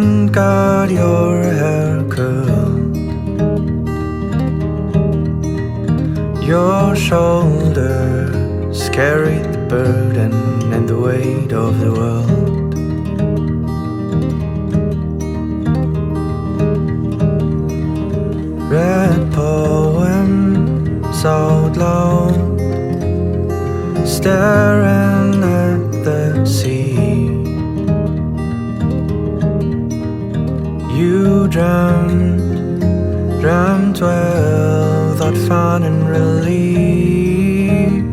and got your hair curled. Your shoulders carried the burden and the weight of the world. Read poems out loud, staring at the sea. You dreamt well, thought fun and relief,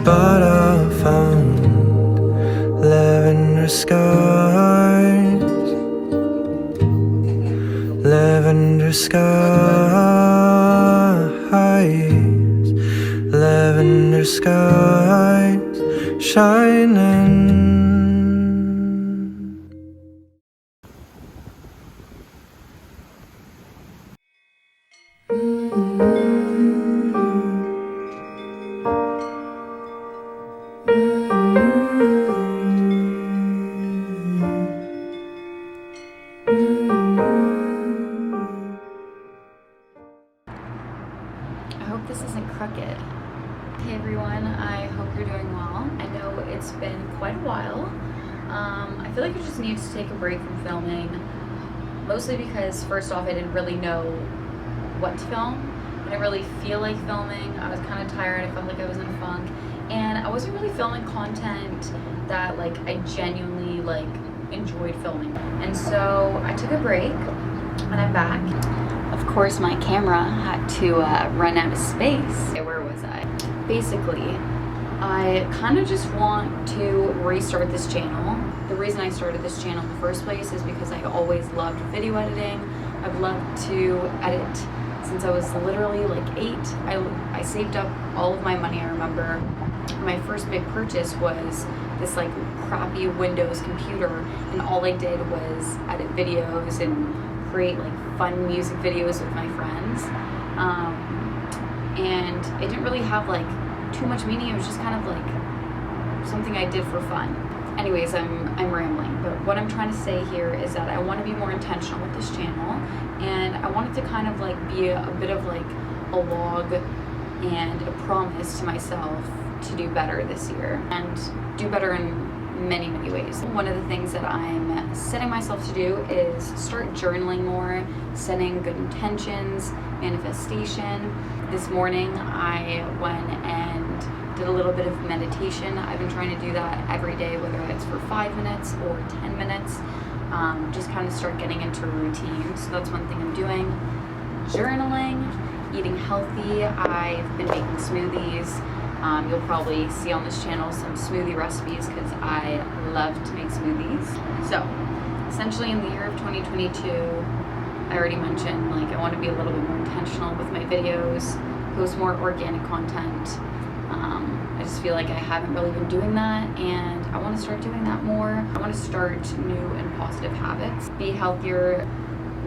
but I found lavender skies, lavender skies, lavender skies shining. I hope this isn't crooked. Hey everyone, I hope you're doing well. I know it's been quite a while. I feel like I just need to take a break from filming, mostly because first off I didn't really know what to film. I didn't really feel like filming. I was kind of tired. I felt like I was in a funk, and I wasn't really filming content that like I genuinely like enjoyed filming. And so I took a break and I'm back. Of course, my camera had to run out of space. Okay, where was I? Basically, I kind of just want to restart this channel. The reason I started this channel in the first place is because I always loved video editing. I've loved to edit since I was literally like 8. I saved up all of my money. I remember my first big purchase was this like crappy Windows computer, and all I did was edit videos and create like fun music videos with my friends, and it didn't really have like too much meaning. It was just kind of like something I did for fun. Anyways, I'm rambling, but what I'm trying to say here is that I want to be more intentional with this channel, and I want it to kind of like be a bit of like a log and a promise to myself to do better this year and do better in many ways. One of the things that I'm setting myself to do is start journaling more, setting good intentions, manifestation. This morning I went and did a little bit of meditation. I've been trying to do that every day, whether it's for 5 minutes or 10 minutes, just kind of start getting into a routine. So that's one thing I'm doing. Journaling, eating healthy. I've been making smoothies. You'll probably see on this channel some smoothie recipes because I love to make smoothies. So essentially in the year of 2022, I already mentioned like I want to be a little bit more intentional with my videos, post more organic content. I just feel like I haven't really been doing that, and I want to start doing that more. I want to start new and positive habits, be healthier,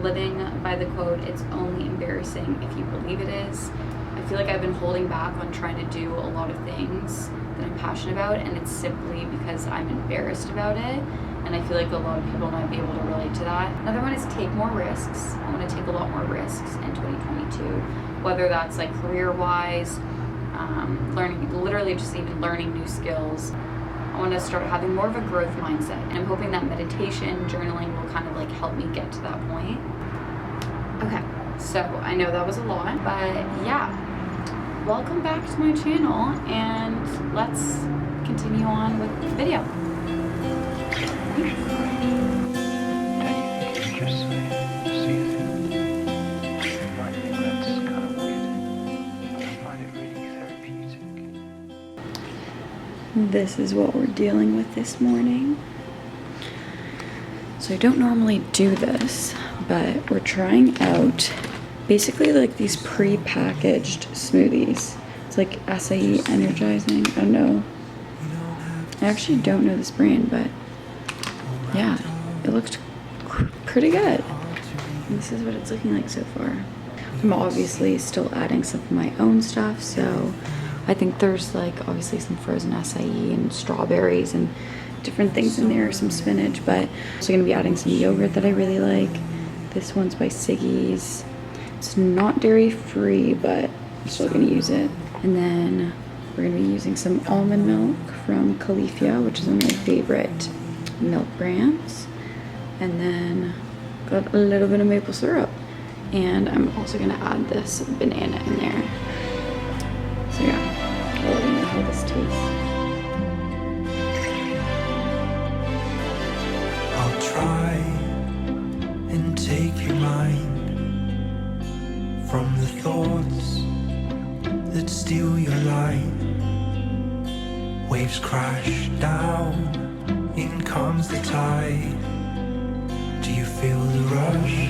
living by the quote, "It's only embarrassing if you believe it is." I feel like I've been holding back on trying to do a lot of things that I'm passionate about, and it's simply because I'm embarrassed about it, and I feel like a lot of people might be able to relate to that. Another one is take more risks. I want to take a lot more risks in 2022, whether that's like career-wise, learning, literally just even learning new skills. I want to start having more of a growth mindset, and I'm hoping that meditation, journaling will kind of like help me get to that point. Okay, so I know that was a lot, but yeah. Welcome back to my channel, and let's continue on with the video. This is what we're dealing with this morning. So I don't normally do this, but we're trying out basically like these pre-packaged smoothies. It's like acai energizing. I don't know. I actually don't know this brand, but yeah, it looked pretty good. And this is what it's looking like so far. I'm obviously still adding some of my own stuff, so I think there's like obviously some frozen acai and strawberries and different things in there, some spinach, but I'm also gonna be adding some yogurt that I really like. This one's by Siggy's. It's not dairy free, but I'm still gonna use it. And then we're gonna be using some almond milk from Califia, which is one of my favorite milk brands. And then got a little bit of maple syrup. And I'm also gonna add this banana in there. So yeah, I'll let you know how this tastes. I'll try and take your mind from the thoughts that steal your light. Waves crash down, in comes the tide. Do you feel the rush?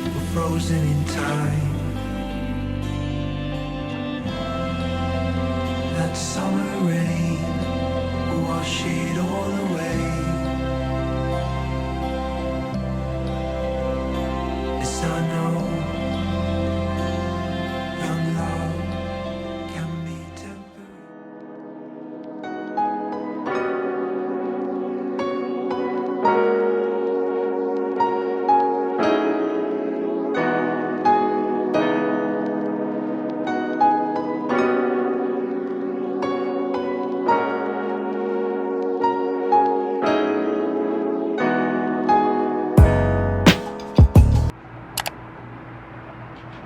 We're frozen in time. That summer rain will wash it all away. Yes, I know young love can be tempered.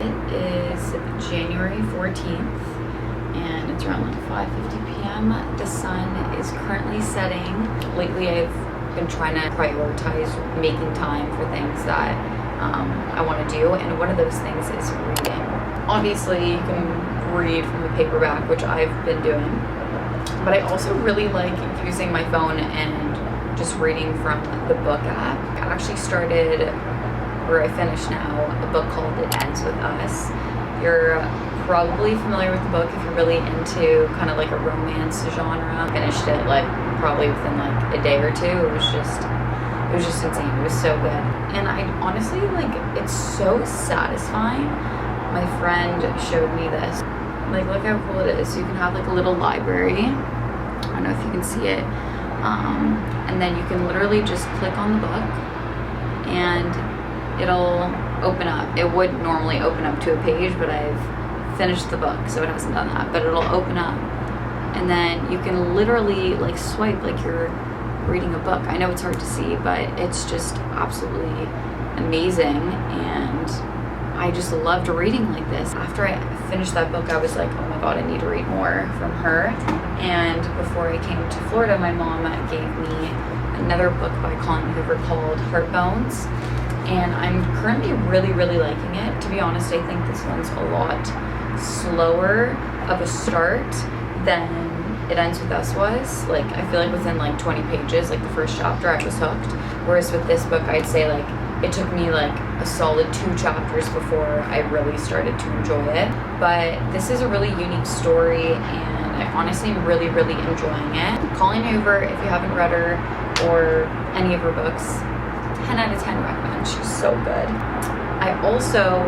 It is January 14th and it's around like 5:50 p.m. The sun is currently setting. Lately I've been trying to prioritize making time for things that I want to do, and one of those things is reading. Obviously you can read from a paperback, which I've been doing, but I also really like using my phone and just reading from the book app. I actually started, or I finished now, a book called It Ends With Us. You're probably familiar with the book if you're really into kind of like a romance genre. I finished it like probably within like a day or two. It was just insane. It was so good. And I honestly, like, it's so satisfying. My friend showed me this. Like, look how cool it is. So you can have like a little library. I don't know if you can see it. And then you can literally just click on the book and it'll open up. It would normally open up to a page, but I've finished the book, so it hasn't done that. But it'll open up, and then you can literally like swipe like you're reading a book. I know it's hard to see, but it's just absolutely amazing, and I just loved reading like this. After I finished that book, I was like, oh my god, I need to read more from her. And before I came to Florida, my mom gave me another book by Colin Hoover called Heart Bones. And I'm currently really, really liking it. To be honest, I think this one's a lot slower of a start than It Ends With Us was. Like, I feel like within like 20 pages, like the first chapter, I was hooked. Whereas with this book, I'd say like it took me like a solid 2 chapters before I really started to enjoy it. But this is a really unique story, and I honestly am really, really enjoying it. Colleen Hoover, if you haven't read her or any of her books, 10 out of 10 recommend. She's so good. I also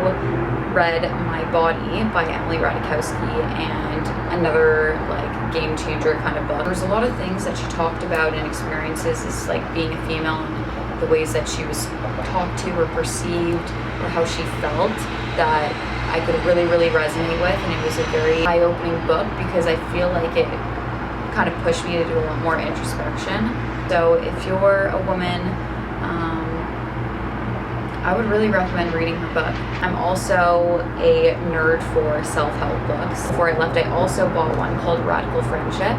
read My Body by Emily Ratajkowski, and another like game changer kind of book. There's a lot of things that she talked about and experiences as like being a female, and the ways that she was talked to or perceived or how she felt that I could really, really resonate with. And it was a very eye-opening book because I feel like it kind of pushed me to do a lot more introspection. So if you're a woman, I would really recommend reading her book. I'm also a nerd for self-help books. Before I left, I also bought one called Radical Friendship.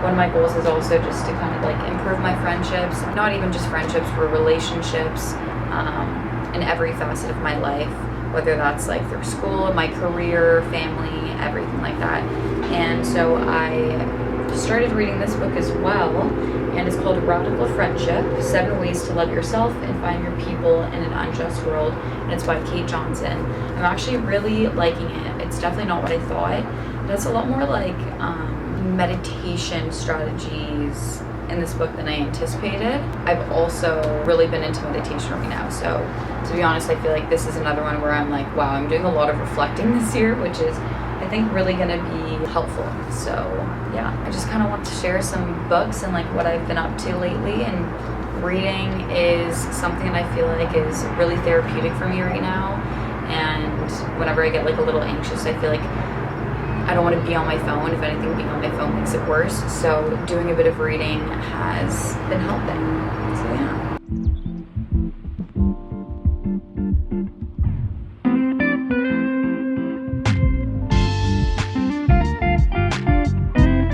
One of my goals is also just to kind of like improve my friendships, not even just friendships, but relationships in every facet of my life, whether that's like through school, my career, family, everything like that. And so I started reading this book as well, and it's called Radical Friendship, 7 Ways to Love Yourself and Find Your People in an Unjust World, and it's by Kate Johnson. I'm actually really liking it. It's definitely not what I thought. That's a lot more like meditation strategies in this book than I anticipated. I've also really been into meditation right now, so to be honest, I feel like this is another one where I'm like, wow, I'm doing a lot of reflecting this year, which is, I I think really gonna be helpful. So yeah, I just kind of want to share some books and like what I've been up to lately. And reading is something that I feel like is really therapeutic for me right now. And whenever I get like a little anxious, I feel like I don't want to be on my phone. If anything, being on my phone makes it worse. So doing a bit of reading has been helping. So yeah.